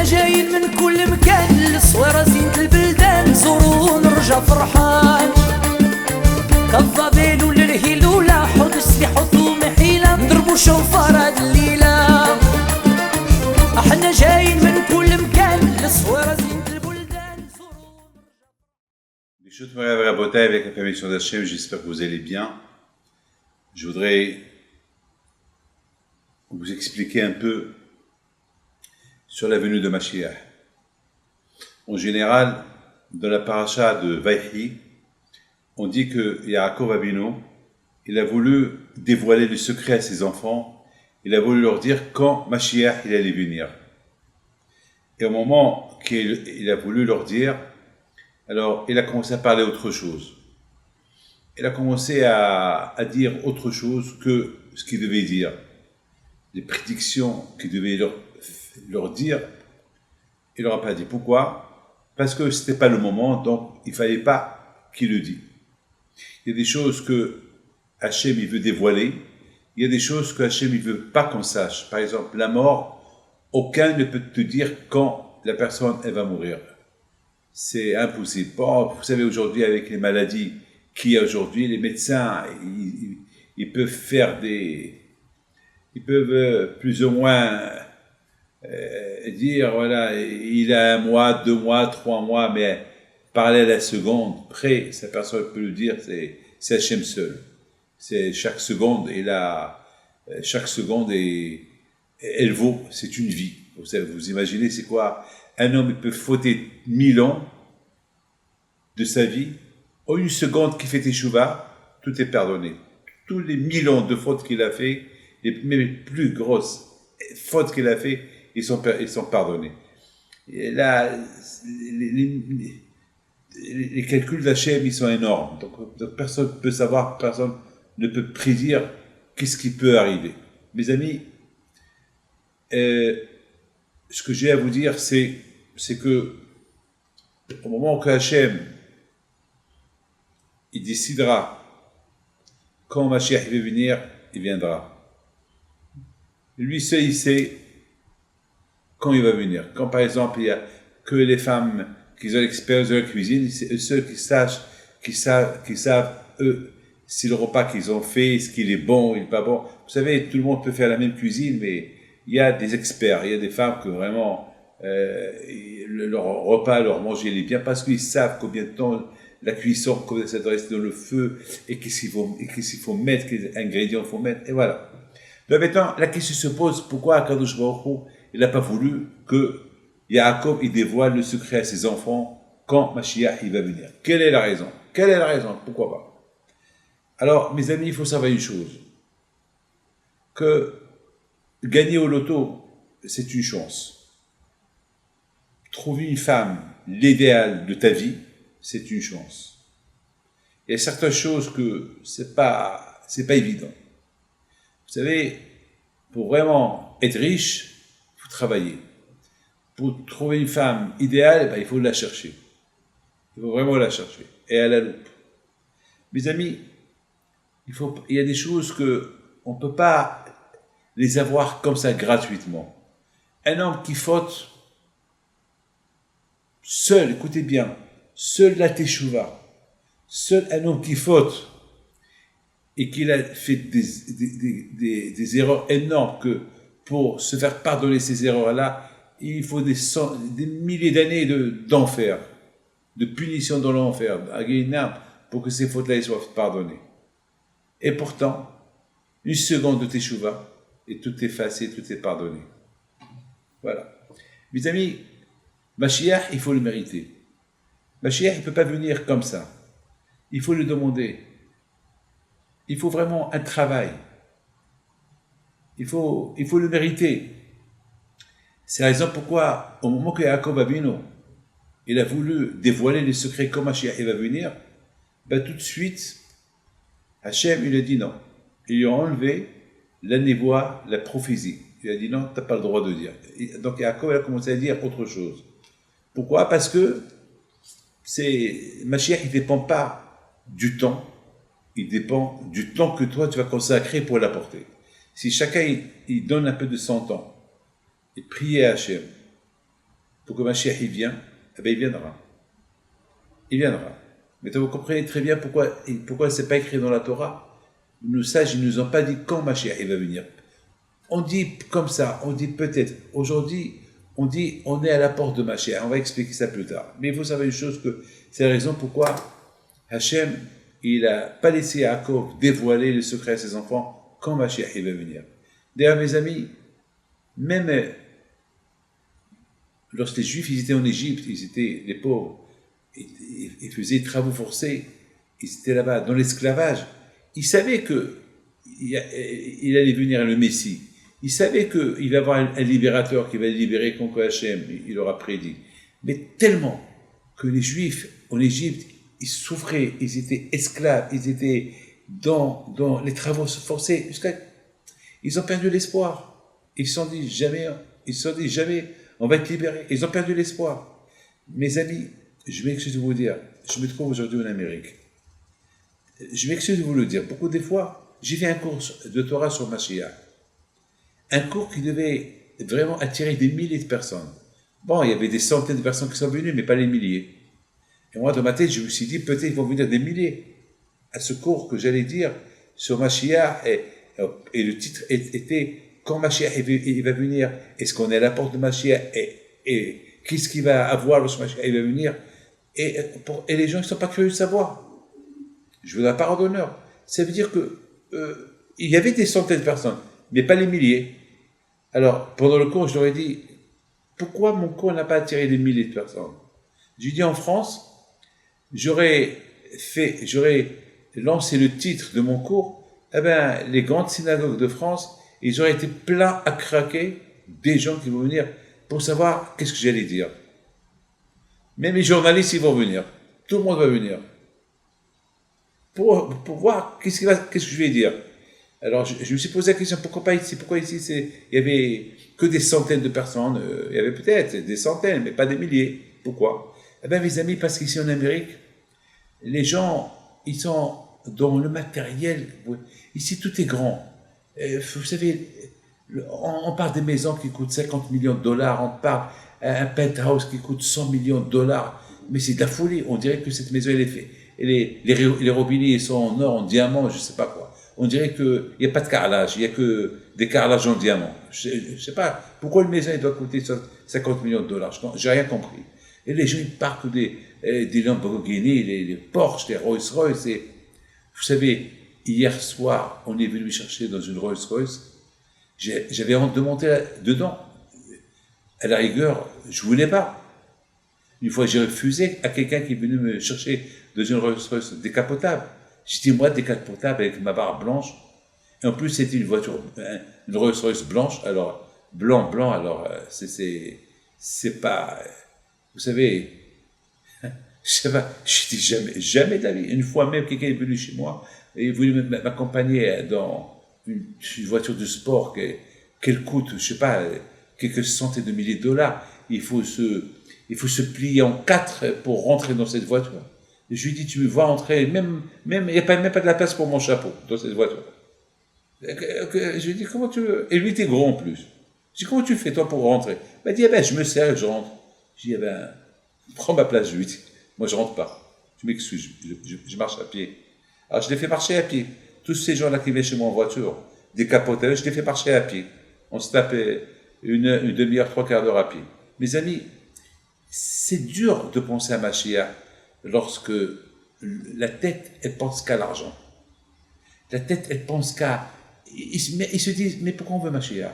احنا جايين من كل مكان، الصويرة زينة البلدان، نزورو ونرجع فرحان. كالضبيل وللهيل ولا حوض السلاح وثوم حيلة، نضربو شوفار هاد الليلة. احنا جايين من كل مكان، الصويرة زينة البلدان، نزورو. Les choses me raboter avec la permission d'Hachem, j'espère que vous allez bien. Je voudrais vous expliquer un peu sur la venue de Mashiach. En général, dans la paracha de Vayhi, on dit que Yaakov Avinu, il a voulu dévoiler le secret à ses enfants, il a voulu leur dire quand Mashiach il allait venir. Et au moment qu'il a voulu leur dire, alors il a commencé à parler autre chose. Il a commencé à dire autre chose que ce qu'il devait dire. Les prédictions qu'il devait leur dire, il leur a pas dit. Pourquoi? Parce que c'était pas le moment, donc il fallait pas qu'il le dise. Il y a des choses que Hachem il veut dévoiler, il y a des choses que Hachem il veut pas qu'on sache. Par exemple, la mort, aucun ne peut te dire quand la personne elle va mourir. C'est impossible. Bon, vous savez aujourd'hui avec les maladies qu'il y a aujourd'hui, les médecins ils peuvent faire ils peuvent plus ou moins dire voilà, il a 1 mois, 2 mois, 3 mois, mais parler à la seconde près, sa personne peut le dire, c'est Hachem seul. C'est chaque seconde, chaque seconde elle vaut, c'est une vie. Vous savez, vous imaginez, c'est quoi? Un homme il peut fauter 1000 ans de sa vie, en 1 seconde qu'il fait teshuva, tout est pardonné. Tous les 1000 ans de fautes qu'il a fait, les plus grosses fautes qu'il a fait, ils sont pardonnés. Et là, les calculs d'Hachem, ils sont énormes. Donc personne ne peut savoir, personne ne peut prédire qu'est-ce qui peut arriver. Mes amis, ce que j'ai à vous dire, c'est que au moment que Hachem il décidera quand Mashiach va venir, il viendra. Lui seul, il sait quand il va venir. Quand par exemple, il y a que les femmes qui ont l'expérience de la cuisine, c'est eux seuls qui savent eux, si le repas qu'ils ont fait, est-ce qu'il est bon, il n'est pas bon. Vous savez, tout le monde peut faire la même cuisine, mais il y a des experts, il y a des femmes que vraiment leur repas, leur manger, il est bien parce qu'ils savent combien de temps la cuisson, combien ça doit rester dans le feu, et qu'est-ce qu'il faut mettre, quels ingrédients il faut mettre, et voilà. Donc maintenant, la question se pose, pourquoi Akadosh Baruch Hu, il n'a pas voulu que Yaakov il dévoile le secret à ses enfants quand Mashiach il va venir? Quelle est la raison? Quelle est la raison? Pourquoi pas? Alors, mes amis, il faut savoir une chose, que gagner au loto, c'est une chance. Trouver une femme, l'idéal de ta vie, c'est une chance. Il y a certaines choses que c'est pas évident. Vous savez, pour vraiment être riche, il faut travailler. Pour trouver une femme idéale, il faut la chercher. Il faut vraiment la chercher. Et à la loupe. Mes amis, il y a des choses que on peut pas les avoir comme ça gratuitement. Un homme qui faute seul, écoutez bien, seul la teshuva, seul un homme qui faute et qu'il a fait des erreurs énormes, que pour se faire pardonner ces erreurs-là, il faut des milliers d'années d'enfer, de punition dans l'enfer, pour que ces fautes-là soient pardonnées. Et pourtant, 1 seconde de teshuva, et tout est effacé, tout est pardonné. Voilà. Mes amis, Mashiach, il faut le mériter. Mashiach, il ne peut pas venir comme ça. Il faut le demander. Il faut vraiment un travail. Il faut le mériter. C'est la raison pourquoi, au moment que Yaakov Avinu, il a voulu dévoiler les secrets quand Mashiach va venir, tout de suite, Hachem, il a dit non. Il lui a enlevé la névoie, la prophétie. Il a dit non, tu n'as pas le droit de dire. Donc Yaakov a commencé à dire autre chose. Pourquoi? Parce que Mashiach, il ne dépend pas du temps, il dépend du temps que toi tu vas consacrer pour l'apporter. Si chacun il donne un peu de son temps et prier à Hachem pour que Mashiach il vienne, eh bien, il viendra. Il viendra. Mais vous comprenez très bien pourquoi c'est pas écrit dans la Torah. Nos sages, ils nous ont pas dit quand Mashiach il va venir. On dit comme ça, on dit peut-être. Aujourd'hui, on dit on est à la porte de Mashiach. On va expliquer ça plus tard. Mais il faut savoir une chose, que c'est la raison pourquoi Hachem, il a pas laissé Yaakov dévoiler le secret à ses enfants quand Mashiach il va venir. D'ailleurs, mes amis, même lorsque les Juifs ils étaient en Égypte, ils étaient les pauvres, ils faisaient des travaux forcés, ils étaient là-bas dans l'esclavage. Ils savaient que il allait venir le Messie. Ils savaient qu'il va y avoir un libérateur qui va les libérer contre Hachem. Il aura prédit. Mais tellement que les Juifs en Égypte, ils souffraient, ils étaient esclaves, ils étaient dans les travaux forcés. Ils ont perdu l'espoir. Ils se sont dit jamais, on va être libérés. Ils ont perdu l'espoir. Mes amis, je m'excuse de vous dire, je me trouve aujourd'hui en Amérique. Je m'excuse de vous le dire. Beaucoup de fois, j'ai fait un cours de Torah sur Mashiach. Un cours qui devait vraiment attirer des milliers de personnes. Bon, il y avait des centaines de personnes qui sont venues, mais pas les milliers. Et moi, dans ma tête, je me suis dit, peut-être ils vont venir des milliers à ce cours que j'allais dire sur Mashiach. Et le titre était « Quand Mashiach il va venir, est-ce qu'on est à la porte de Mashiach et qu'est-ce qu'il va avoir lorsque Mashiach il va venir ?» Et les gens ne sont pas curieux de savoir. Je veux la parole d'honneur. Ça veut dire que il y avait des centaines de personnes, mais pas les milliers. Alors, pendant le cours, je leur ai dit, pourquoi mon cours n'a pas attiré des milliers de personnes? J'ai dit, en France, j'aurais lancé le titre de mon cours, les grandes synagogues de France, ils auraient été pleins à craquer des gens qui vont venir pour savoir qu'est-ce que j'allais dire. Même les journalistes, ils vont venir. Tout le monde va venir. Pour voir qu'est-ce que je vais dire. Alors, je me suis posé la question, pourquoi pas ici? Pourquoi ici, il y avait que des centaines de personnes? Il y avait peut-être des centaines, mais pas des milliers. Pourquoi? Mes amis, parce qu'ici en Amérique, les gens, ils sont dans le matériel. Ici, tout est grand. Vous savez, on parle des maisons qui coûtent 50 millions de dollars, on parle d'un penthouse qui coûte 100 millions de dollars. Mais c'est de la folie. On dirait que cette maison, elle est faite. Et les robinets sont en or, en diamant, je ne sais pas quoi. On dirait qu'il n'y a pas de carrelage, il n'y a que des carrelages en diamant. Je ne sais pas pourquoi une maison elle doit coûter 50 millions de dollars. Je n'ai rien compris. Et les gens, ils partent des Lamborghini, les Porsche, les Rolls-Royce. Et vous savez, hier soir, on est venu chercher dans une Rolls-Royce. J'avais honte de monter dedans. À la rigueur, je ne voulais pas. Une fois, j'ai refusé à quelqu'un qui est venu me chercher dans une Rolls-Royce décapotable. J'ai dit, moi, décapotable avec ma barre blanche. Et en plus, c'était une voiture, une Rolls-Royce blanche. Alors, blanc, alors, c'est pas, vous savez, je sais pas, je dis jamais de la vie. Une fois même, quelqu'un est venu chez moi et il voulait m'accompagner dans une voiture de sport qu'elle coûte, je sais pas, quelques centaines de milliers de dollars. Il faut se plier en quatre pour rentrer dans cette voiture. Et je lui dis, tu me vois entrer, même il n'y a même pas de la place pour mon chapeau dans cette voiture. Je lui dis, comment tu veux? Et lui était gros en plus. Je dis, comment tu fais toi pour rentrer? Il m'a dit, je me sers et je rentre. Je dis, prends ma place, je lui dis. Moi, je rentre pas. Tu m'excuses, je marche à pied. Alors, je l'ai fait marcher à pied. Tous ces gens-là qui viennent chez moi en voiture, décapotés, je les fais marcher à pied. On se tapait une demi-heure, 3/4 d'heure à pied. Mes amis, c'est dur de penser à Mashiach lorsque la tête, elle pense qu'à l'argent. La tête, elle pense qu'à... Ils se disent, mais pourquoi on veut Mashiach?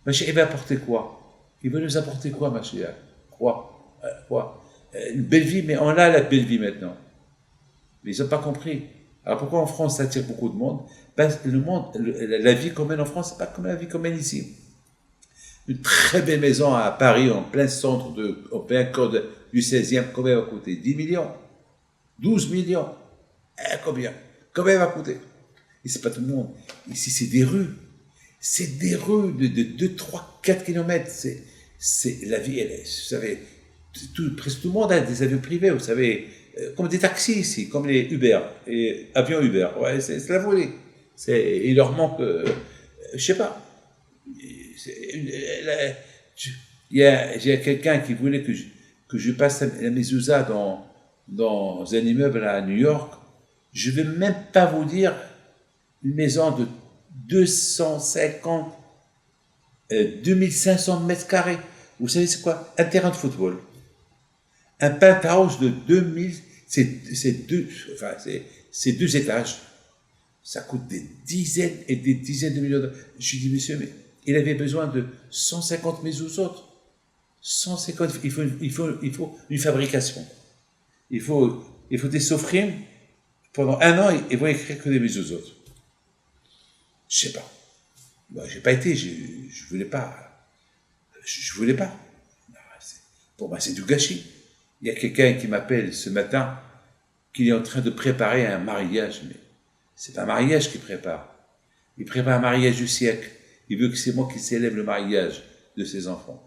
Mashiach, il va apporter quoi? Il va nous apporter quoi, Mashiach? Quoi? Une belle vie, mais on a la belle vie maintenant. Mais ils n'ont pas compris. Alors pourquoi en France, ça attire beaucoup de monde? La vie qu'on mène en France, c'est pas comme la vie qu'on mène ici. Une très belle maison à Paris, en plein centre, en plein cœur du 16e, combien va coûter? 10 millions? 12 millions? Combien? Combien va coûter? Et c'est pas tout le monde. Ici, c'est des rues. C'est des rues de 2, 3, 4 kilomètres. C'est la vie, elle est, vous savez, presque tout le monde a des avions privés, vous savez, comme des taxis ici, comme les Uber, et avions Uber. Ouais, c'est la volée. Il leur manque, je sais pas. J'ai quelqu'un qui voulait que je passe la mezouza dans un immeuble à New York. Je ne vais même pas vous dire une maison de 250, 2500 mètres carrés. Vous savez c'est quoi? Un terrain de football. Un penthouse de 2000, c'est deux étages. Ça coûte des dizaines et des dizaines de millions de... Je lui dis, monsieur, mais il avait besoin de 150 mezuzot. 150, il faut une fabrication. Il faut des sofrim. Pendant un an, ils vont écrire que des mezuzot. Je sais pas. Moi, j'ai pas été, je voulais pas. Je voulais pas. Pour moi, c'est du gâchis. Il y a quelqu'un qui m'appelle ce matin, qu'il est en train de préparer un mariage, mais c'est pas un mariage qu'il prépare. Il prépare un mariage du siècle. Il veut que c'est moi qui célèbre le mariage de ses enfants.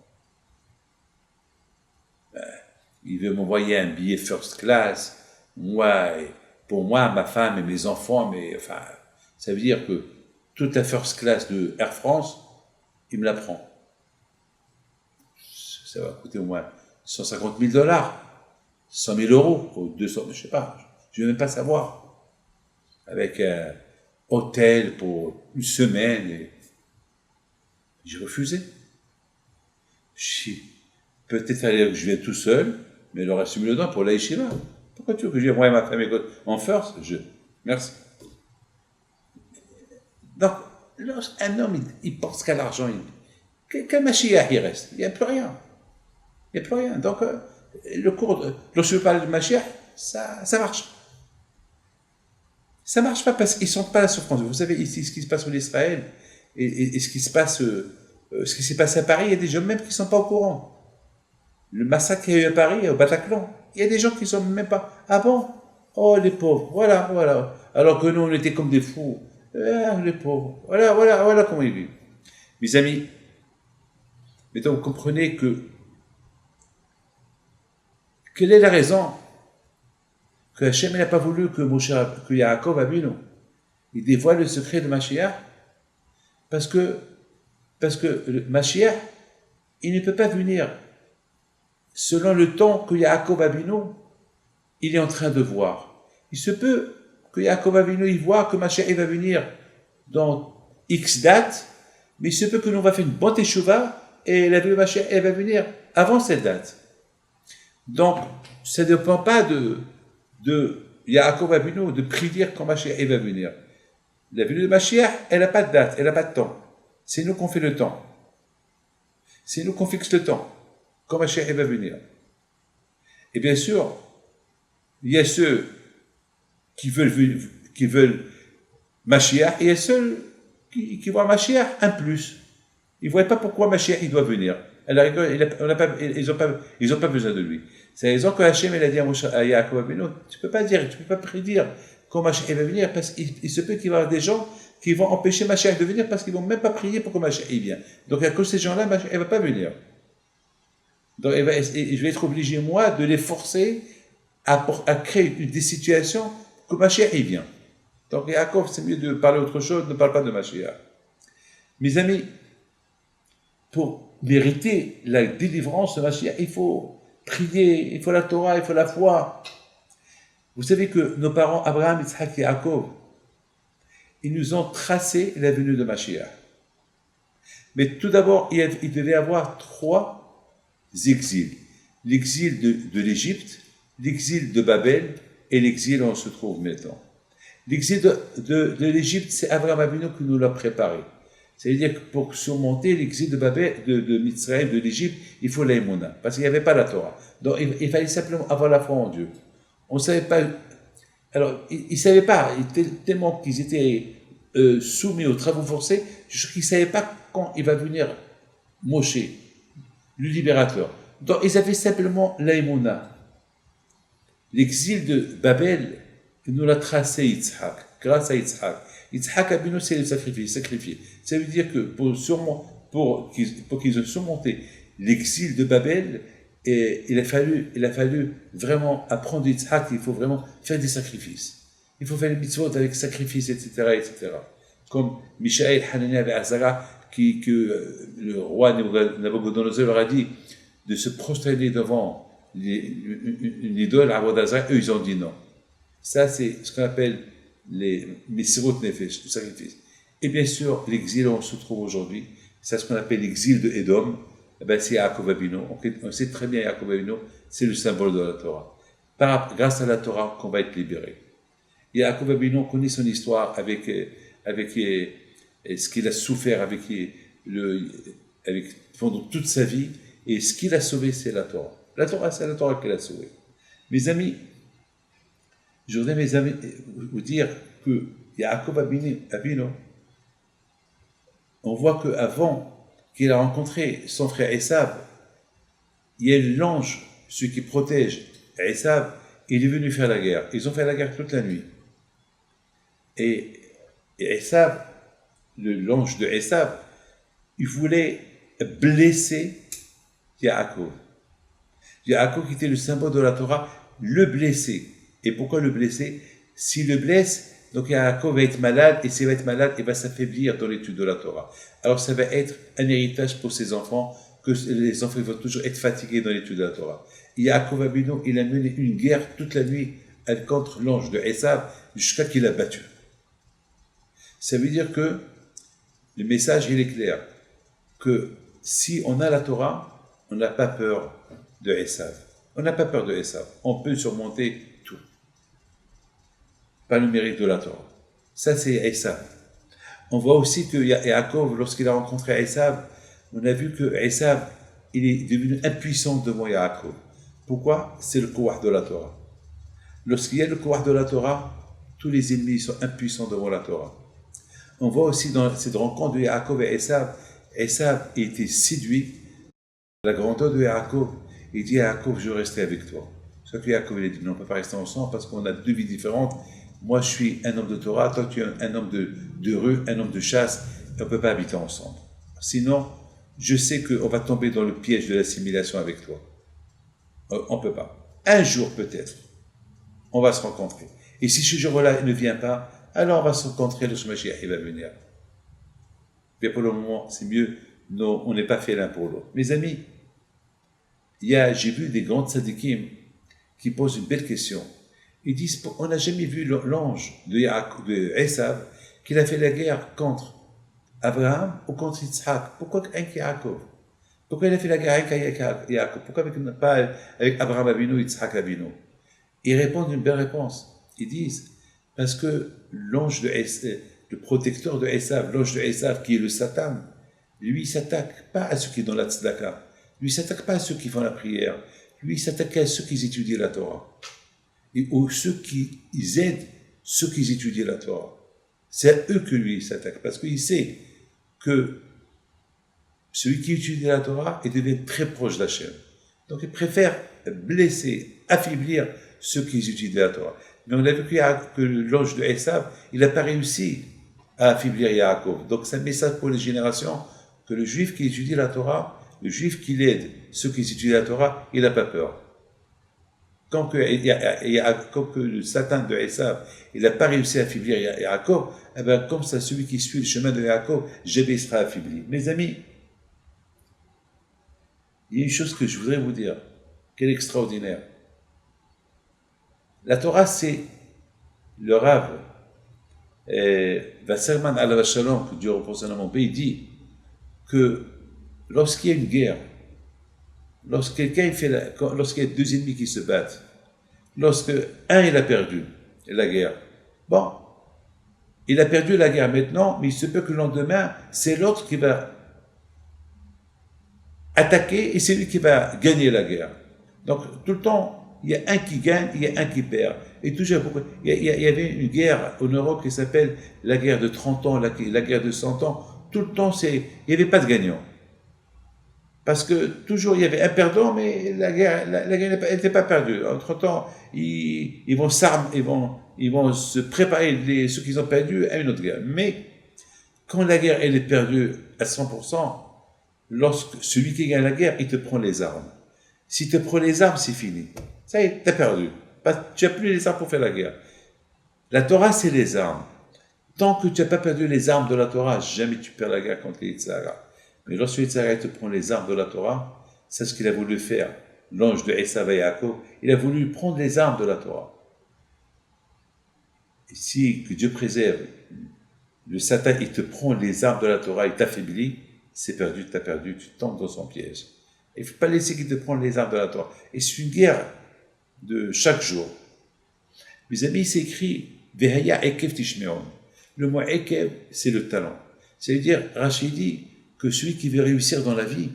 Il veut m'envoyer un billet first class. Pour moi, ma femme et mes enfants, mais enfin, ça veut dire que toute la first class de Air France, il me la prend. Ça va coûter au moins 150 000 $, 100 000 euros, ou 200, je sais pas, je ne veux même pas savoir. Avec un hôtel pour une semaine, et j'ai refusé. Peut-être que je viens tout seul, mais le reste du milieu pour la yeshiva. Pourquoi tu veux que j'ai envoyé ma femme en first? Merci. Donc, lorsqu'un homme, il pense qu'à l'argent, quel Mashiach il reste? Il n'y a plus rien. Il n'y a plus rien. Donc, lorsque je parle de Mashiach, ça marche. Ça marche pas parce qu'ils ne sentent pas la souffrance. Vous savez, ici, ce qui se passe en Israël et ce qui se passe, ce qui s'est passé à Paris, il y a des gens même qui ne sont pas au courant. Le massacre qu'il y a eu à Paris, au Bataclan, il y a des gens qui ne sont même pas. Ah bon? Oh, les pauvres, voilà. Alors que nous, on était comme des fous. Les pauvres, voilà comment ils vivent. Mes amis, maintenant, vous comprenez quelle est la raison que Hachem n'a pas voulu que Yaakov Avinu il dévoile le secret de Mashiach? Parce que le Mashiach, il ne peut pas venir selon le temps que Yaakov Avinu il est en train de voir. Il se peut que Yaakov Avinu il voit que Mashiach il va venir dans X date, mais il se peut que nous va faire une bonne teshuva et la venue Mashiach elle va venir avant cette date. Donc, ça ne dépend pas de Yaakov Avinu de prédire quand Mashiach va venir. La venue de Mashiach, elle n'a pas de date, elle n'a pas de temps. C'est nous qu'on fait le temps. C'est nous qu'on fixe le temps. Quand Mashiach va venir. Et bien sûr, il y a ceux qui veulent Mashiach, et il y a ceux qui voient Mashiach un plus. Ils ne voient pas pourquoi Mashiach il doit venir. À la rigueur, ils n'ont pas besoin de lui. C'est la raison que Hachem a dit à Yaakov Avinu, tu ne peux pas prédire quand Mashiach va venir, parce qu'il se peut qu'il va y avoir des gens qui vont empêcher Mashiach de venir parce qu'ils ne vont même pas prier pour que Mashiach vienne. Donc à cause de ces gens-là, Mashiach ne va pas venir. Donc je vais être obligé, moi, de les forcer à créer des situations que Mashiach vient. Donc Yaakov, c'est mieux de parler autre chose, ne parle pas de Mashiach. Mes amis, pour mériter la délivrance de Mashiach, il faut prier, il faut la Torah, il faut la foi. Vous savez que nos parents, Abraham, Yitzhak et Yaakov, ils nous ont tracé la venue de Mashiach. Mais tout d'abord, il devait y avoir 3 exils. L'exil de l'Égypte, l'exil de Babel et l'exil où on se trouve maintenant. L'exil de l'Égypte, c'est Abraham Avinu qui nous l'a préparé. C'est-à-dire que pour surmonter l'exil de Babel, de Mitzrayim, de l'Égypte, il faut l'aïmouna, parce qu'il n'y avait pas la Torah. Donc il fallait simplement avoir la foi en Dieu. On ne savait pas. Alors, ils ne savaient pas, tellement qu'ils étaient soumis aux travaux forcés, qu'ils ne savaient pas quand il va venir Moshe, le libérateur. Donc, ils avaient simplement l'aïmouna. L'exil de Babel, nous l'a tracé Yitzhak, grâce à Yitzhak. Yitzhak Abinu, c'est le sacrifié. Ça veut dire que pour qu'ils aient surmonté l'exil de Babel, il a fallu vraiment apprendre Yitzhak, il faut vraiment faire des sacrifices. Il faut faire les mitzvot avec sacrifices, etc. Comme Mishaël, Hanania et Azara, que le roi Nabucodonosor leur a dit de se prosterner devant une idole à Avodah, eux ils ont dit non. Ça c'est ce qu'on appelle les Mesirut Nefesh, le sacrifice. Et bien sûr, l'exil où on se trouve aujourd'hui, c'est ce qu'on appelle l'exil de Édom. Eh ben, c'est Yaakov Avinu. On sait très bien Yaakov Avinu, c'est le symbole de la Torah. Grâce à la Torah qu'on va être libéré. Yaakov Avinu, on connaît son histoire avec ce qu'il a souffert pendant toute sa vie, et ce qu'il a sauvé, c'est la Torah. La Torah, c'est la Torah qu'il a sauvé. Mes amis, je voudrais, mes amis, vous dire que Yaakov Avinu, on voit qu'avant qu'il a rencontré son frère Esav, il y a l'ange, celui qui protège Esav, il est venu faire la guerre. Ils ont fait la guerre toute la nuit. Et Esav, l'ange de Esav, il voulait blesser Yaakov. Yaakov, qui était le symbole de la Torah, le blesser. Et pourquoi le blesser? S'il le blesse, donc Yaakov va être malade, et s'il va être malade, il va s'affaiblir dans l'étude de la Torah. Alors ça va être un héritage pour ses enfants, que les enfants vont toujours être fatigués dans l'étude de la Torah. Yaakov Avinu, il a mené une guerre toute la nuit contre l'ange de Esav, jusqu'à qu'il l'a battu. Ça veut dire que le message, il est clair, que si on a la Torah, on n'a pas peur de Esav. On n'a pas peur de Esav. On peut surmonter tout. Pas le mérite de la Torah. Ça, c'est Esav. On voit aussi que Yaakov, lorsqu'il a rencontré Esav, on a vu que Esav, il est devenu impuissant devant Yaakov. Pourquoi? C'est le kouach de la Torah. Lorsqu'il y a le kouach de la Torah, tous les ennemis sont impuissants devant la Torah. On voit aussi dans cette rencontre de Yaakov et Esav, Esav était séduit par la grandeur de Yaakov. Il dit à Yaakov, je resterai avec toi. Sauf que Yaakov, il a dit, non, on ne peut pas rester ensemble parce qu'on a deux vies différentes. Moi, je suis un homme de Torah, toi, tu es un homme de rue, un homme de chasse, et on ne peut pas habiter ensemble. Sinon, je sais qu'on va tomber dans le piège de l'assimilation avec toi. On ne peut pas. Un jour, peut-être, on va se rencontrer. Et si ce jour-là ne vient pas, alors on va se rencontrer, le Mashiach, il va venir. Mais pour le moment, c'est mieux, non, on n'est pas fait l'un pour l'autre. Mes amis, j'ai vu des grands tzadikim qui posent une belle question. Ils disent, on n'a jamais vu l'ange de Esav qu'il a fait la guerre contre Abraham ou contre Yitzhak. Pourquoi avec Yaakov? Pourquoi il a fait la guerre avec Yaakov? Pourquoi pas avec Abraham Avinu, Yitzhak Avinu? Ils répondent une belle réponse. Ils disent, parce que l'ange de Esav, le protecteur de Esav, l'ange de Esav qui est le Satan, lui il s'attaque pas à ceux qui sont dans la tzedaka. Lui il s'attaque pas à ceux qui font la prière. Lui il s'attaque à ceux qui étudient la Torah. Et aux ceux qui aident ceux qui étudient la Torah. C'est à eux que lui s'attaque, parce qu'il sait que celui qui étudie la Torah, il devient très proche d'Hachem. Donc il préfère blesser, affaiblir ceux qui étudient la Torah. Mais on a vu que l'ange de Esav, il n'a pas réussi à affaiblir Yaakov. Donc c'est un message pour les générations, que le juif qui étudie la Torah, le juif qui aide ceux qui étudient la Torah, il n'a pas peur. Quand le Satan de Esav, il n'a pas réussi à affaiblir Yaakov, eh bien, comme ça, celui qui suit le chemin de Yaakov, jamais sera affaibli. Mes amis, il y a une chose que je voudrais vous dire, qu'elle est extraordinaire. La Torah, c'est le Rav, Wasserman alav shalom, que Dieu repose en mon pays, dit que lorsqu'il y a une guerre, lorsqu'il y a deux ennemis qui se battent, lorsque un il a perdu la guerre, bon, il a perdu la guerre maintenant, mais il se peut que le lendemain, c'est l'autre qui va attaquer et c'est lui qui va gagner la guerre. Donc tout le temps, il y a un qui gagne, il y a un qui perd. Et toujours, il y avait une guerre en Europe qui s'appelle la guerre de 30 ans, la guerre de 100 ans. Tout le temps, il n'y avait pas de gagnant. Parce que toujours il y avait un perdant, mais la guerre n'était pas perdue. Entre-temps, ils vont se préparer, ceux qui ont perdu, à une autre guerre. Mais quand la guerre elle est perdue à 100%, lorsque celui qui gagne la guerre, il te prend les armes. S'il te prend les armes, c'est fini. Ça y est, tu as perdu. Tu n'as plus les armes pour faire la guerre. La Torah, c'est les armes. Tant que tu n'as pas perdu les armes de la Torah, jamais tu perds la guerre contre les Yitzhara. Mais lorsque les Yitzhara te prend les armes de la Torah, c'est ce qu'il a voulu faire. L'ange de Esav et Yaakov, il a voulu prendre les armes de la Torah. Et si, que Dieu préserve, le Satan, il te prend les armes de la Torah, il t'affaiblit, c'est perdu, tu as perdu, tu tombes dans son piège. Il ne faut pas laisser qu'il te prenne les armes de la Torah. Et c'est une guerre de chaque jour. Mes amis, c'est écrit Vehaya Ekev Tishmeon. Le mot Ekev, c'est le talent. C'est-à-dire, Rachid dit que celui qui veut réussir dans la vie,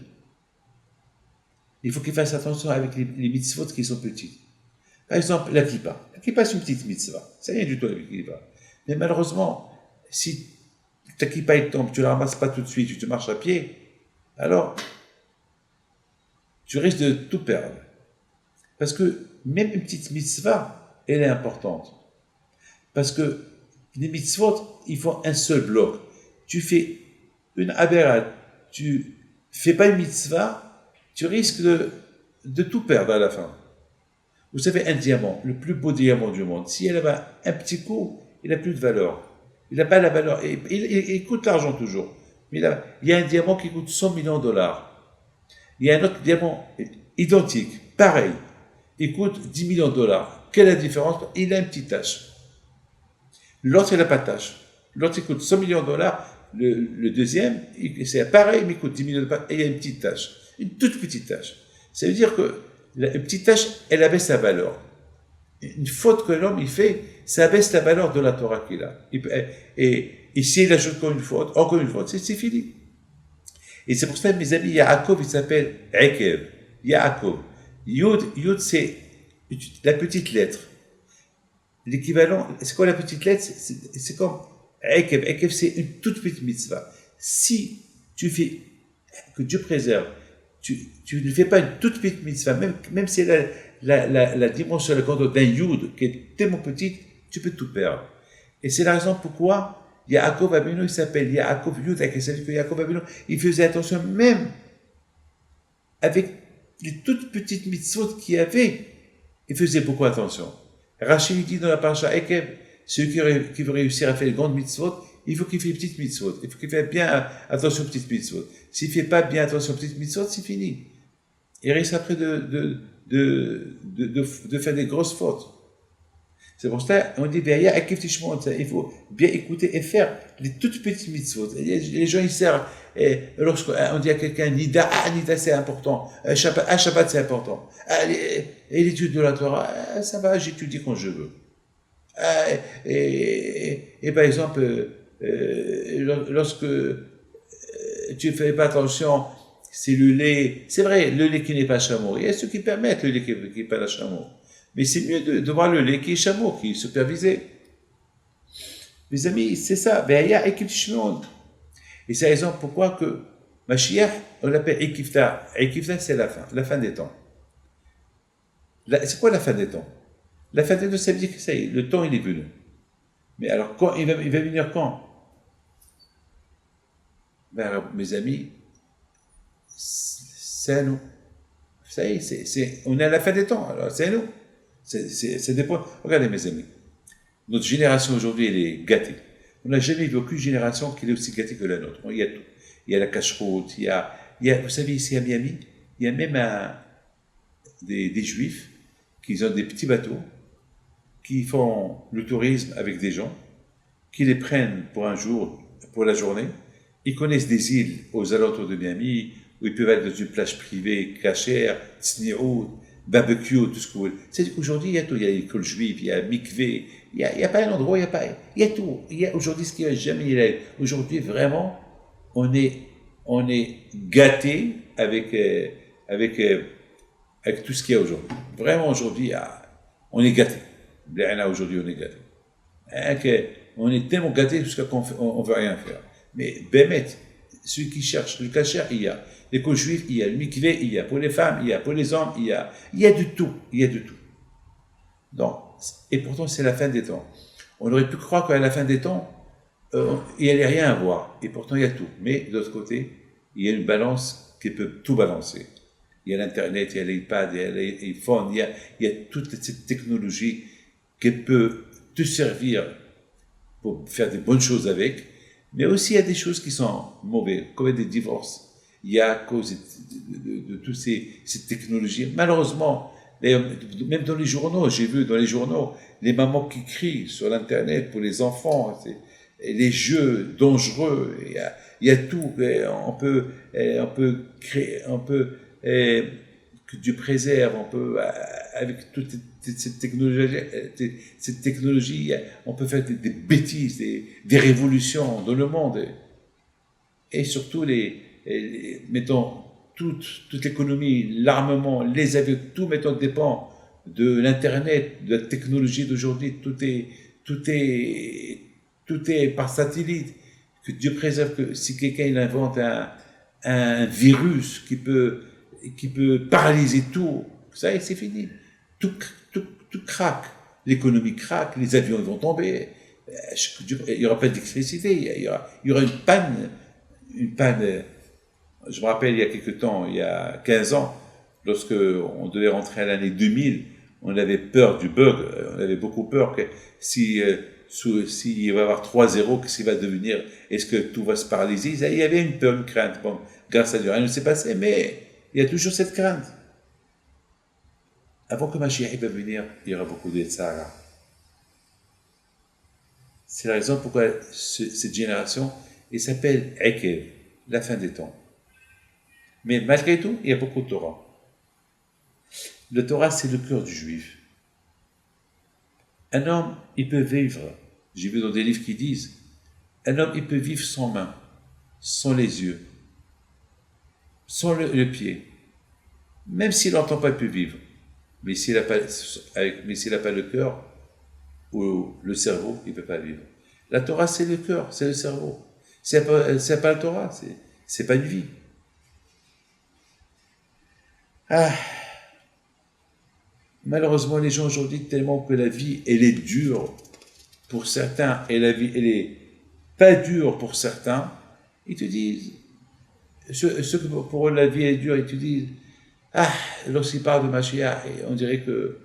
il faut qu'il fasse attention avec les mitzvot qui sont petites. Par exemple, la kippa. La kippa, c'est une petite mitzvah. C'est rien du tout la kippa. Mais malheureusement, si ta kippa elle tombe, tu ne la ramasses pas tout de suite, tu te marches à pied, alors tu risques de tout perdre. Parce que même une petite mitzvah, elle est importante. Parce que les mitzvot, il faut un seul bloc. Tu fais une aberrade, tu fais pas une mitzvah, tu risques de tout perdre à la fin. Vous savez, un diamant, le plus beau diamant du monde, si elle avait un petit coup, il n'a plus de valeur. Il n'a pas la valeur. Il coûte l'argent toujours. Mais il y a un diamant qui coûte 100 millions de dollars. Il y a un autre diamant identique, pareil. Il coûte 10 millions de dollars. Quelle est la différence? Il a une petite tache. L'autre, il n'a pas de tache. L'autre, il coûte 100 millions de dollars. Le deuxième, c'est pareil, mais il coûte 10 millions de dollars. Et il y a une petite tache. Une toute petite tache. Ça veut dire que une petite tache, elle abaisse sa valeur. Une faute que l'homme il fait, ça abaisse la valeur de la Torah qu'il a. Et s'il ajoute encore une faute, c'est fini. Et c'est pour ça, mes amis, Yaakov, il s'appelle Ekev. Yaakov. Yud, c'est la petite lettre. L'équivalent, c'est quoi la petite lettre? C'est comme Ekev. Ekev, c'est une toute petite mitzvah. Si tu fais, que Dieu préserve, tu ne fais pas une toute petite mitzvah, même si la dimension, la grandeur d'un Yud, qui est tellement petite, tu peux tout perdre. Et c'est la raison pourquoi Yaakov Avinu, il s'appelle Yaakov Yud, c'est-à-dire que Yaakov Avinu, il faisait attention même avec les toutes petites mitzvot qu'il y avait, il faisait beaucoup attention. Rachid dit dans la paracha Ekev, celui qui veut réussir à faire les grandes mitzvot, il faut qu'il fasse les petites mitzvot. Il faut qu'il fasse bien attention aux petites mitzvot. S'il ne fait pas bien attention aux petites mitzvot, c'est fini. Il risque après de faire des grosses fautes. C'est pour ça qu'on dit il faut bien écouter et faire les toutes petites mitzvot. Les gens ils servent. Lorsqu'on dit à quelqu'un Nida, Nida c'est important. Shabbat c'est important. Et l'étude de la Torah, ça va, j'étudie quand je veux. Et par exemple, lorsque tu ne fais pas attention, c'est le lait. C'est vrai, le lait qui n'est pas chameau. Il y a ceux qui permettent le lait qui n'est pas chameau. Mais c'est mieux de voir le lait qui est chameau, qui est supervisé. Mes amis, c'est ça. Il y a équipe Shimon. Et c'est la raison pourquoi que Mashiach, on l'appelle Ekifta. Ekifta, c'est la fin des temps. C'est quoi la fin des temps? La fin des temps, ça veut dire que ça y est, le temps il est venu. Mais alors, quand il va venir quand? Alors, mes amis, c'est à nous. Ça y est, on est à la fin des temps, alors c'est à nous. Ça dépend. Regardez, mes amis, notre génération aujourd'hui, elle est gâtée. On n'a jamais vu aucune génération qui est aussi gâtée que la nôtre. Il y a tout. Il y a la cache-route, il y a, vous savez, ici à Miami, il y a même des juifs qui ont des petits bateaux, qui font le tourisme avec des gens, qui les prennent pour un jour, pour la journée. Ils connaissent des îles aux alentours de Miami, où ils peuvent aller dans une plage privée, cachère, tsniout, barbecue, tout ce que vous voulez. C'est qu'aujourd'hui, il y a tout. Il y a l'école juive, il y a mikvé, il y a pas un endroit, il y a tout. Il y a aujourd'hui ce qu'il n'y a jamais eu. Aujourd'hui, vraiment, on est gâté avec tout ce qu'il y a aujourd'hui. Vraiment, aujourd'hui, on est gâté. Aujourd'hui, on est gâté. On est tellement gâté jusqu'à qu'on ne veut rien faire. Mais Bémet, celui qui cherche, le cachère, il y a. L'école juive, il y a. Le mikvé, il y a. Pour les femmes, il y a. Pour les hommes, il y a. Il y a du tout. Il y a du tout. Donc, et pourtant, c'est la fin des temps. On aurait pu croire qu'à la fin des temps, il n'y allait rien avoir. Et pourtant, il y a tout. Mais, de l'autre côté, il y a une balance qui peut tout balancer. Il y a l'Internet, il y a l'iPad, il y a l'iPhone, il y a toute cette technologie qui peut te servir pour faire des bonnes choses avec, mais aussi il y a des choses qui sont mauvaises, comme des divorces. Il y a à cause de toutes ces technologies. Malheureusement, d'ailleurs, même dans les journaux, j'ai vu dans les journaux, les mamans qui crient sur l'Internet pour les enfants, les jeux dangereux, il y a tout. On peut créer, que Dieu préserve, avec toute cette technologie, on peut faire des bêtises, des révolutions dans le monde. Et surtout, mettons, toute l'économie, l'armement, les avions, tout, mettons, dépend de l'Internet, de la technologie d'aujourd'hui. Tout est par satellite. Que Dieu préserve que si quelqu'un il invente un virus qui peut paralyser tout, ça y est, c'est fini. Tout craque. L'économie craque, les avions vont tomber. Il n'y aura pas d'électricité, il y aura une panne. Je me rappelle il y a quelques temps, il y a 15 ans, lorsque on devait rentrer à l'année 2000, on avait peur du bug, on avait beaucoup peur que s'il va y avoir 3-0, qu'est-ce qu'il va devenir? Est-ce que tout va se paralyser? Il y avait une peur, une crainte. Bon, grâce à Dieu, rien ne s'est passé, mais il y a toujours cette crainte. Avant que Mashiach va venir, il y aura beaucoup de Sahara. C'est la raison pourquoi cette génération, elle s'appelle Ekev, la fin des temps. Mais malgré tout, il y a beaucoup de Torah. Le Torah, c'est le cœur du juif. Un homme, il peut vivre, j'ai vu dans des livres qui disent, un homme, il peut vivre sans main, sans les yeux, sans le pied. Même s'il n'entend pas, il peut vivre. Mais s'il n'a pas le cœur ou le cerveau, il ne peut pas vivre. La Torah, c'est le cœur, c'est le cerveau. C'est pas la Torah, c'est pas une vie. Malheureusement, les gens aujourd'hui, tellement que la vie, elle est dure pour certains, et la vie, elle est pas dure pour certains, ils te disent, ceux que pour eux la vie est dure, ils te disent, lorsqu'ils parlent de Mashiach, on dirait que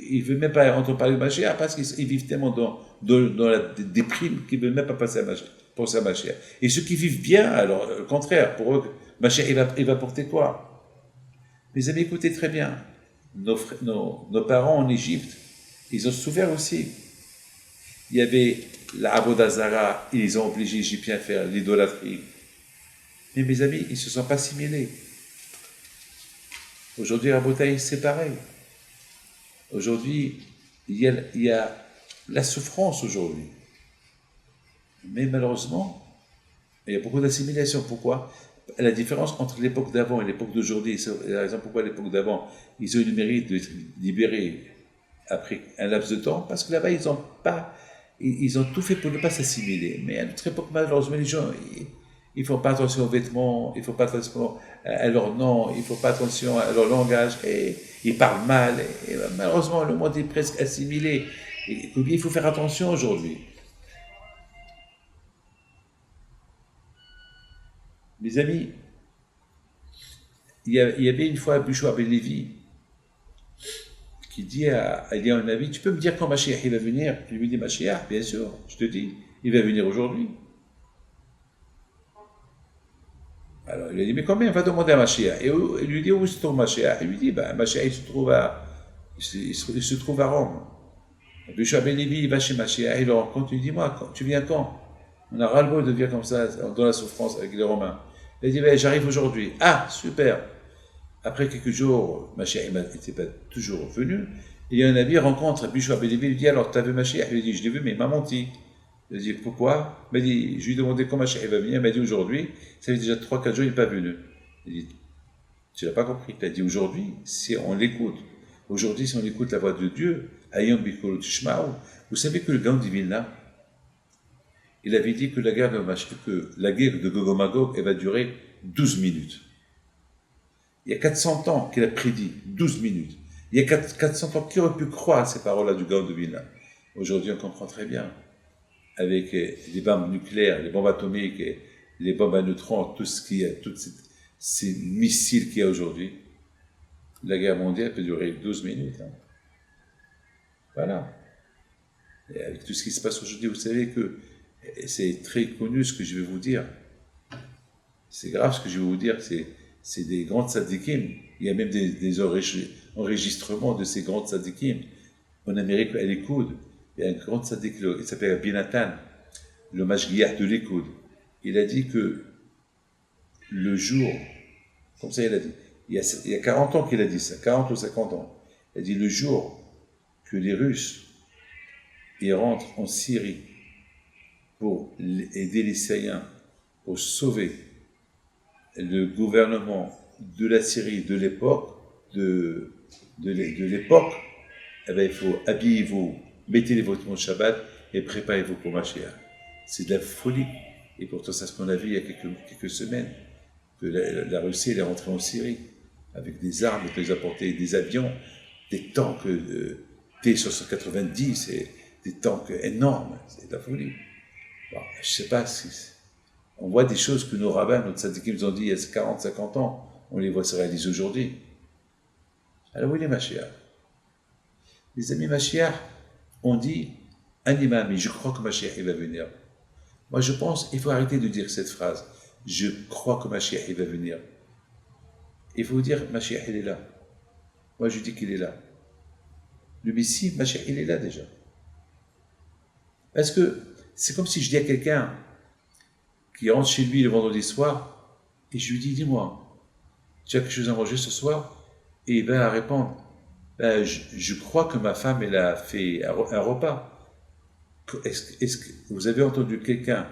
ils ne veulent même pas entendre parler de Mashiach parce qu'ils vivent tellement dans la déprime qu'ils ne veulent même pas penser à Mashiach. Et ceux qui vivent bien, alors, au contraire, pour eux, Mashiach, il va porter quoi? Mes amis, écoutez très bien. Nos parents en Égypte, ils ont souffert aussi. Il y avait la Avodah Zara, ils ont obligé les Égyptiens à faire l'idolâtrie. Mais mes amis, ils ne se sont pas assimilés. Aujourd'hui, à Rabotaï, c'est pareil. Aujourd'hui, il y a la souffrance aujourd'hui. Mais malheureusement, il y a beaucoup d'assimilation. Pourquoi? La différence entre l'époque d'avant et l'époque d'aujourd'hui, c'est la raison pourquoi l'époque d'avant, ils ont eu le mérite d'être libérés après un laps de temps, parce que là-bas, ils ont tout fait pour ne pas s'assimiler. Mais à notre époque, malheureusement, les gens, ils ne font pas attention aux vêtements, ils ne font pas attention à leur nom, ils ne font pas attention à leur langage, et ils parlent mal. Et malheureusement, le monde est presque assimilé. Et il faut faire attention aujourd'hui. Mes amis, il y avait une fois Bouchoua Ben Lévi qui dit à Eliyahu Navi, tu peux me dire quand Mashiach il va venir? Il lui dit, Mashiach, bien sûr, je te dis, il va venir aujourd'hui. Alors il a dit, mais combien? Il va demander à Mashiach. Et il lui dit, où se trouve Mashiach? Il lui dit, Mashiach il se trouve à Rome. Bouchoua Ben Lévi, il va chez Mashiach, il le rencontre, il lui dit, moi, tu viens quand? On a ras-le-bol de vivre comme ça, dans la souffrance avec les Romains. Il a dit, j'arrive aujourd'hui. Ah, super. Après quelques jours, Mashiach n'était pas toujours venu. Il y a un navire rencontre Bouchoua Ben Lévi, il lui dit, alors, tu as vu Mashiach? Il lui dit, je l'ai vu, mais il m'a menti. Il a dit, pourquoi? Il m'a dit, je lui ai demandé quand Mashiach va venir. Il m'a dit, aujourd'hui. Ça fait déjà 3-4 jours, il n'est pas venu. Il a dit, tu n'as pas compris. Il a dit, aujourd'hui, si on l'écoute, la voix de Dieu, Ayom Bikol Tishmaou, vous savez que le Gaon de Vilna, il avait dit que la guerre de Gog et Magog, elle va durer 12 minutes. Il y a 400 ans qu'il a prédit 12 minutes. Il y a 400 ans, qui aurait pu croire à ces paroles-là du Gaon de Vilna? Aujourd'hui, on comprend très bien. Avec les bombes nucléaires, les bombes atomiques, les bombes à neutrons, tout ce qu'il y a, tous ces missiles qu'il y a aujourd'hui, la guerre mondiale peut durer 12 minutes. Voilà. Et avec tout ce qui se passe aujourd'hui, vous savez que c'est très connu ce que je vais vous dire. C'est grave ce que je vais vous dire. C'est des grandes tzadikim. Il y a même des enregistrements de ces grandes tzadikim. En Amérique, à l'Écoud, il y a un grand tzadik, il s'appelle Binatan, le mashgiach de l'Écoud. Il a dit que le jour, comme ça il a dit, il y a 40 ans qu'il a dit ça, 40 ou 50 ans. Il a dit le jour que les Russes ils rentrent en Syrie pour aider les Syriens, pour sauver le gouvernement de la Syrie de l'époque, de l'époque, eh bien, il faut habiller-vous, mettez les vêtements de Shabbat et préparez-vous pour Mashiach. C'est de la folie. Et pourtant, c'est ce qu'on a vu il y a quelques semaines, que la Russie elle est rentrée en Syrie avec des armes, elle les a apporté des avions, des tanks T-790, et des tanks énormes. C'est de la folie. Bon, je ne sais pas si... On voit des choses que nos rabbins, nos tzadikim nous ont dit il y a 40, 50 ans, on les voit se réaliser aujourd'hui. Alors où est Mashiach? Les amis, Mashiach, on dit un imam, mais je crois que Mashiach il va venir. Moi je pense, il faut arrêter de dire cette phrase. Je crois que Mashiach il va venir. Il faut dire Mashiach il est là. Moi je dis qu'il est là. Le Messie, Mashiach il est là déjà. Parce que c'est comme si je dis à quelqu'un qui rentre chez lui le vendredi soir et je lui dis, dis-moi, tu as quelque chose à manger ce soir? Et il va répondre, ben, je crois que ma femme elle a fait un repas. Est-ce que vous avez entendu quelqu'un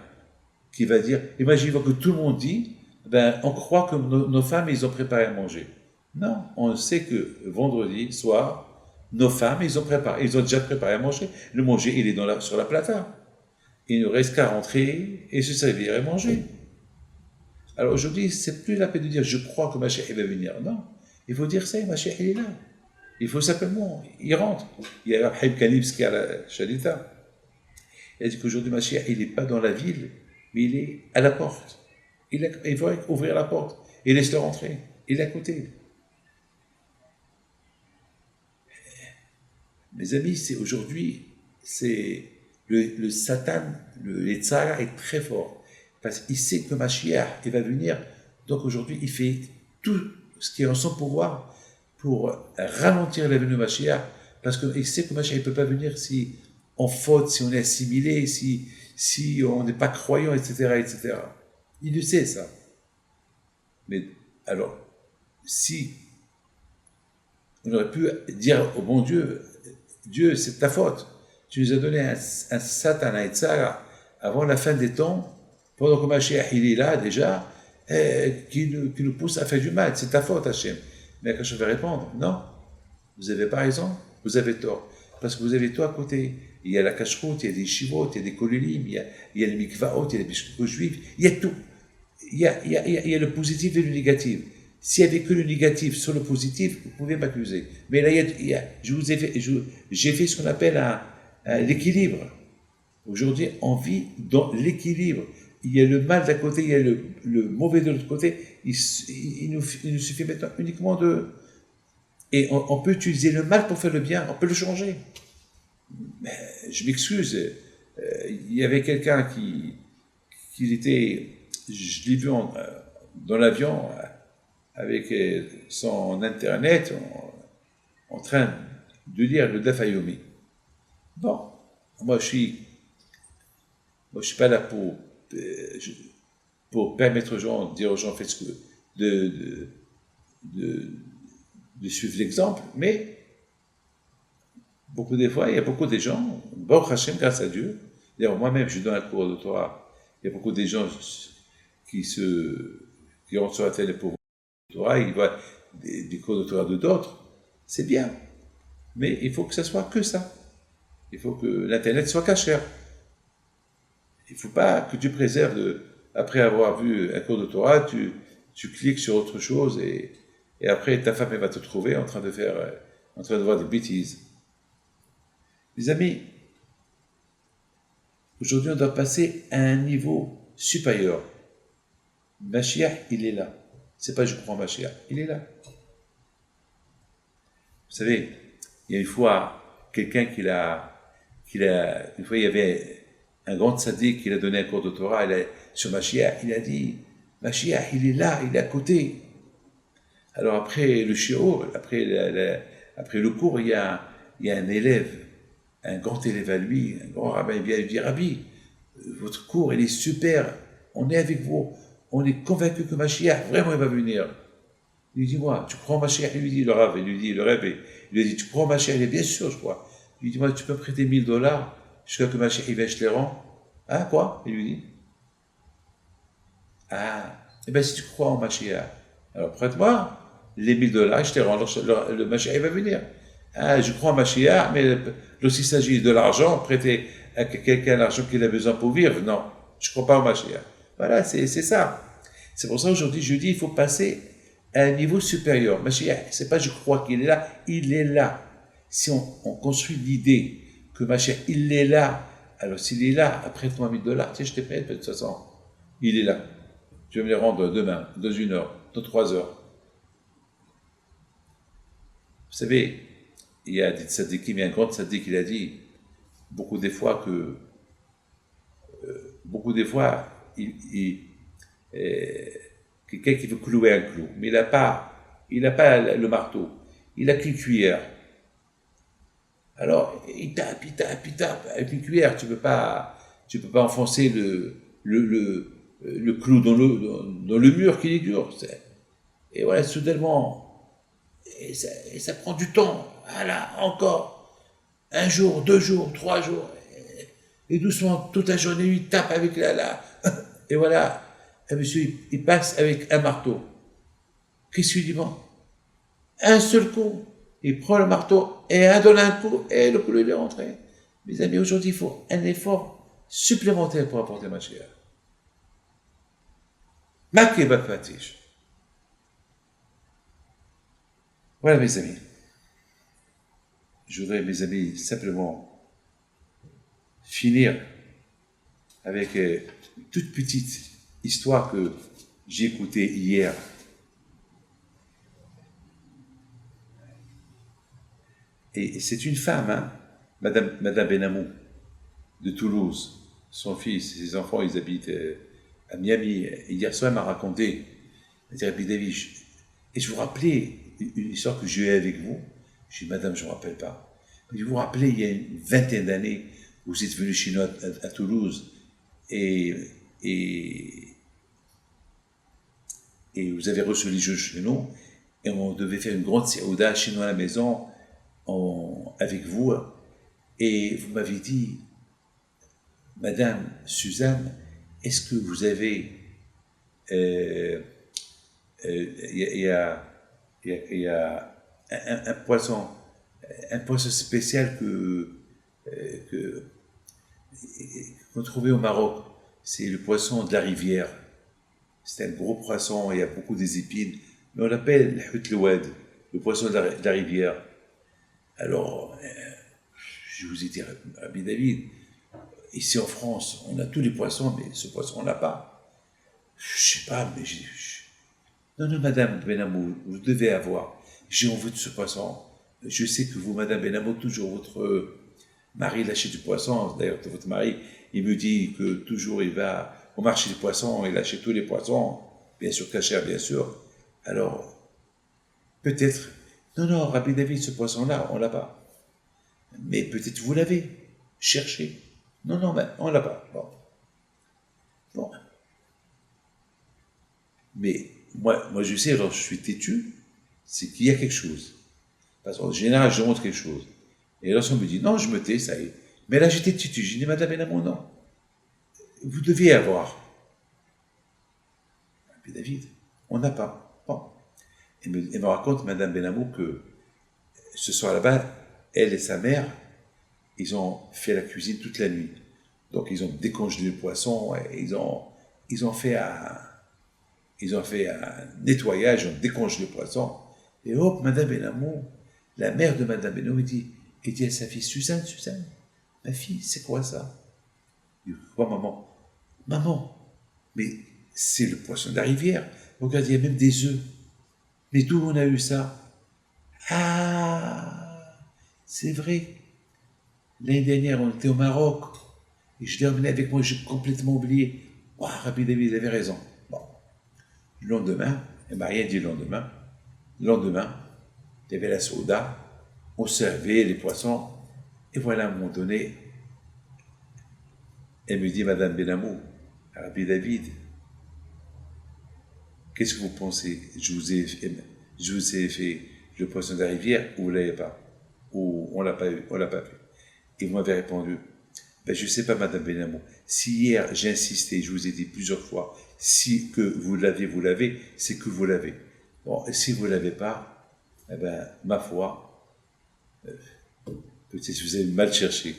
qui va dire, imaginez que tout le monde dit, ben, on croit que nos femmes ils ont préparé à manger. Non, on sait que vendredi soir, nos femmes ils ont déjà préparé à manger. Le manger il est sur la plata. Il ne reste qu'à rentrer et se servir et manger. Alors aujourd'hui, c'est plus la peine de dire je crois que Mashiach va venir. Non, il faut dire ça, Mashiach il est là. Il faut simplement, il rentre. Il y a Rahim Kanivski à la Shalita. Il a dit qu'aujourd'hui Mashiach il n'est pas dans la ville, mais il est à la porte. Il faut ouvrir la porte et laisse-le rentrer. Il est à côté. Mes amis, aujourd'hui, c'est le Satan, le Tzara est très fort. Parce qu'il sait que Mashiach, il va venir. Donc aujourd'hui, il fait tout ce qui est en son pouvoir pour ralentir la venue de Mashiach. Parce qu'il sait que Mashiach ne peut pas venir si on faute, si on est assimilé, si on n'est pas croyant, etc., etc. Il le sait, ça. Mais alors, si on aurait pu dire au bon Dieu, Dieu, c'est ta faute. Tu nous as donné un Satan, un Tzara, avant la fin des temps, pendant que Mashiach, il est là déjà, qui nous pousse à faire du mal. C'est ta faute, Hachem. Mais quand je vais répondre, non, vous n'avez pas raison, vous avez tort. Parce que vous avez tout à côté. Il y a la cacheroute, il y a des shivot, il y a des kolilim, il y a les mikvaot, il y a les biscuits juifs, il y a tout. Il y a le positif et le négatif. S'il n'y avait que le négatif sur le positif, vous pouvez m'accuser. Mais là, j'ai fait ce qu'on appelle l'équilibre. Aujourd'hui, on vit dans l'équilibre. Il y a le mal d'un côté, il y a le mauvais de l'autre côté. Il nous suffit maintenant uniquement de... Et on peut utiliser le mal pour faire le bien, on peut le changer. Mais je m'excuse. Il y avait quelqu'un qui était... Je l'ai vu dans l'avion avec son internet en train de lire le Daf Yomi. Bon, moi je suis pas là pour permettre aux gens, dire aux gens faites ce que de suivre l'exemple, mais beaucoup des fois, il y a beaucoup de gens, Baruch Hashem, grâce à Dieu, d'ailleurs moi-même je donne un cours de Torah, il y a beaucoup de gens qui rentrent sur la télé pour Torah, ils voient des cours de Torah de d'autres, c'est bien, mais il faut que ça soit que ça. Il faut que l'Internet soit cachère. Il ne faut pas que tu préserves, après avoir vu un cours de Torah, tu cliques sur autre chose et après ta femme elle va te trouver en train de voir des bêtises. Les amis, aujourd'hui on doit passer à un niveau supérieur. Mashiach, il est là. C'est pas je crois en Mashiach, il est là. Vous savez, il y a une fois quelqu'un qui une fois, il y avait un grand tzaddik qui a donné un cours de Torah sur Mashiach. Il a dit, Mashiach, il est là, il est à côté. Alors après le shiur, après le cours, il y a un élève, un grand élève à lui, un grand rabbin, il vient lui dire, Rabbi, votre cours, il est super, on est avec vous, on est convaincu que Mashiach, vraiment, il va venir. Il lui dit, moi, tu crois en Mashiach? Il lui dit, le Rav, il lui dit, tu crois en Mashiach? Il dit, bien sûr, je crois. Il lui dit, moi, tu peux me prêter $1000 jusqu'à que Mashiach, il vienne, je les rends. Ah, quoi? Il lui dit. Ah, eh bien, si tu crois en Mashiach, alors prête-moi les $1000, je te rends, le Mashiach, il va venir. Ah, je crois en Mashiach, mais lorsqu'il s'agit de l'argent, prêter à quelqu'un l'argent qu'il a besoin pour vivre, non, je ne crois pas au Mashiach. Voilà, c'est ça. C'est pour ça aujourd'hui, je dis, il faut passer à un niveau supérieur. Mashiach, c'est pas je crois qu'il est là, il est là. Si on construit l'idée que Mashiach, il est là, alors s'il est là, prête-moi $1000, tiens, je te prête, de toute façon, il est là. Tu vas me les rendre demain, dans 1 heure, dans 3 heures. Vous savez, il y a des tzadikim, il y a un grand tzadik qui a dit beaucoup des fois, quelqu'un qui veut clouer un clou, mais il n'a pas le marteau, il n'a qu'une cuillère. Alors, il tape, avec une cuillère, tu peux pas enfoncer le clou dans le mur qui est dur. Et voilà, soudainement, et ça prend du temps. Voilà, encore 1 jour, 2 jours, 3 jours. Et doucement, toute la journée, il tape avec et voilà, un monsieur, il passe avec un marteau. Qu'est-ce qu'il dit, bon? Un seul coup, il prend le marteau et donne un coup, et le coup, il est rentré. Mes amis, aujourd'hui, il faut un effort supplémentaire pour apporter Mashiach. Maké Bakfatish. Voilà, mes amis. Je voudrais, mes amis, simplement finir avec une toute petite histoire que j'ai écoutée hier. Et c'est une femme, hein, Madame Benamou, de Toulouse. Son fils et ses enfants, ils habitent à Miami. Et hier soir, elle m'a raconté, elle dit, Rabbi David, et je vous rappelais une histoire que j'ai eue avec vous. Je dis, Madame, je ne me rappelle pas. Mais vous vous rappelez, il y a une 20aine d'années, vous êtes venu chez nous à Toulouse et vous avez reçu les jeux chez nous et on devait faire une grande séouda chez nous à la maison avec vous. Et vous m'avez dit, Madame Suzanne, est-ce que vous avez... Il y a un poisson spécial qu'on trouvait au Maroc. C'est le poisson de la rivière. C'est un gros poisson, il y a beaucoup des épines, mais on l'appelle le poisson de la rivière. Alors, je vous ai dit, Rabbi David, ici en France, on a tous les poissons, mais ce poisson, on l'a pas. Je sais pas, mais non, Madame Benamou, vous devez avoir. J'ai envie de ce poisson. Je sais que vous, Madame Benamou, toujours votre mari l'achète du poisson. D'ailleurs, votre mari, il me dit que toujours il va au marché des poissons, il achète tous les poissons, bien sûr cachés, bien sûr. Alors, peut-être, non, Rabbi David, ce poisson-là, on l'a pas. Mais peut-être vous l'avez. Cherchez. Non, mais on l'a pas. Bon. Mais moi, je sais, alors je suis têtu, c'est qu'il y a quelque chose. Parce qu'en général, je montre quelque chose. Et lorsqu'on me dit, non, je me tais, ça y est. Mais là, j'étais têtu. J'ai dit, Madame Benamou, non. Vous deviez avoir. Puis David, on n'a pas. Bon. Elle me raconte, Madame Benamou, que ce soir là-bas, elle et sa mère, ils ont fait la cuisine toute la nuit. Donc, ils ont décongelé le poisson, et ils ont fait un nettoyage, ils ont décongelé le poisson. Et hop, Madame Benamou, la mère de Madame Benamou, dit à sa fille, Suzanne, ma fille, c'est quoi ça? Il dit, quoi, maman? Maman, mais c'est le poisson de la rivière. Regarde, il y a même des œufs. Mais d'où on a eu ça? Ah, c'est vrai. L'année dernière, on était au Maroc. Et je l'ai emmené avec moi, j'ai complètement oublié. Ouah, Rabbi David avait raison. Bon. Le lendemain, elle m'a rien dit le lendemain. Le lendemain, il y avait la soda, on servait les poissons. Et voilà, à un moment donné, elle me dit, Madame Benamou, Rabbi David, qu'est-ce que vous pensez? Je vous ai fait le poisson de la rivière ou vous ne l'avez pas? Ou on ne l'a pas fait? Et vous m'avez répondu, ben, je ne sais pas, Madame Benamou. Si hier j'ai insisté, je vous ai dit plusieurs fois, si que vous l'avez, c'est que vous l'avez. Bon, et si vous ne l'avez pas, eh ben, ma foi, peut-être que vous avez mal cherché.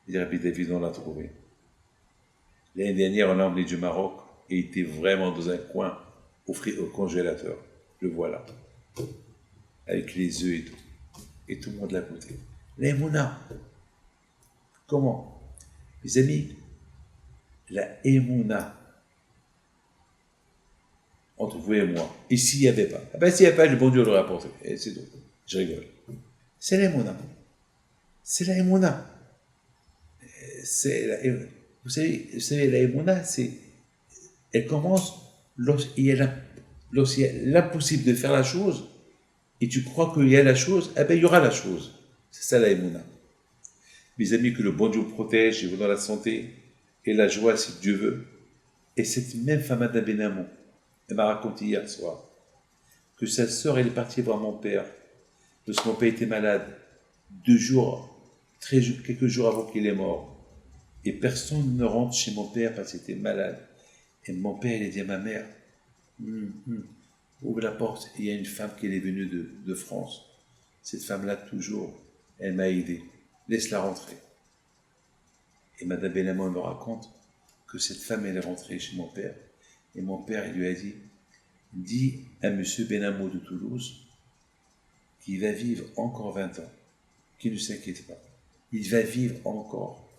Et Rabbi David, on l'a trouvé. L'année dernière, on l'a emmené du Maroc et il était vraiment dans un coin au congélateur. Le voilà. Avec les œufs et tout. Et tout le monde l'a goûté. La Emouna. Comment? Mes amis, la Emouna, entre vous et moi, et s'il n'y avait pas, ah ben s'il n'y avait pas, le bon Dieu l'aurait apporté. Et c'est tout. Je rigole. C'est la Emouna. C'est la Emouna. Vous savez, la Emouna, elle commence lorsqu'il y a l'impossible de faire la chose, et tu crois qu'il y a la chose, eh ben il y aura la chose. C'est ça la Emouna. Mes amis, que le bon Dieu vous protège et vous donne la santé et la joie si Dieu veut. Et cette même femme, Madame Benamou, elle m'a raconté hier soir que sa sœur, elle est partie voir mon père, parce que mon père était malade, quelques jours avant qu'il est mort. Et personne ne rentre chez mon père parce qu'il était malade. Et mon père, il a dit à ma mère, ouvre la porte, il y a une femme qui est venue de France. Cette femme-là, toujours, elle m'a aidé. Laisse-la rentrer. Et Madame Benamou me raconte que cette femme, elle est rentrée chez mon père. Et mon père, il lui a dit, dis à monsieur Benamou de Toulouse qu'il va vivre encore 20 ans. Qu'il ne s'inquiète pas. Il va vivre encore.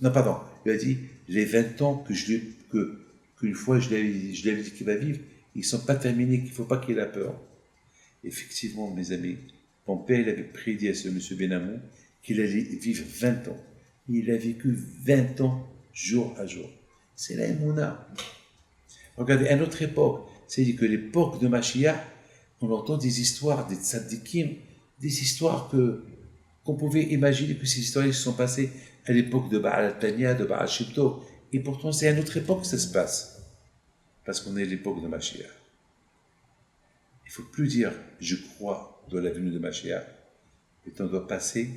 Non, pardon. Il a dit, les 20 ans qu'une fois je lui avais dit qu'il va vivre, ils ne sont pas terminés, qu'il ne faut pas qu'il ait peur. Effectivement, mes amis, mon père, il avait prédit à ce monsieur Benamou qu'il allait vivre 20 ans. Il a vécu 20 ans, jour à jour. C'est la Emouna. Regardez, à notre époque, c'est-à-dire que l'époque de Mashiach, on entend des histoires, des tzadikim, des histoires qu'on pouvait imaginer que ces histoires se sont passées à l'époque de Baal al-Tania, de Baal Shibto. Et pourtant, c'est à notre époque que ça se passe. Parce qu'on est à l'époque de Mashiach. Il ne faut plus dire « je crois dans la venue de Mashiach », mais on doit passer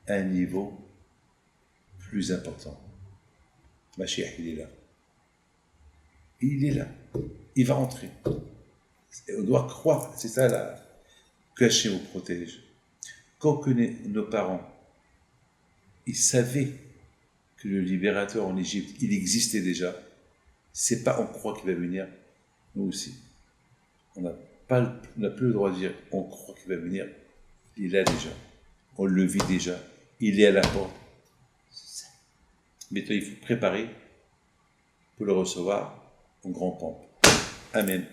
à un niveau plus important. Mashiach, il est là. Il est là. Il va entrer. On doit croire. C'est ça là. Que Hachem vous protège. Quand nos parents, ils savaient que le libérateur en Égypte, il existait déjà. C'est pas on croit qu'il va venir. Nous aussi. On n'a plus le droit de dire on croit qu'il va venir. Il est là déjà. On le vit déjà. Il est à la porte. Mais toi, il faut préparer pour le recevoir en grand pompe. Amen.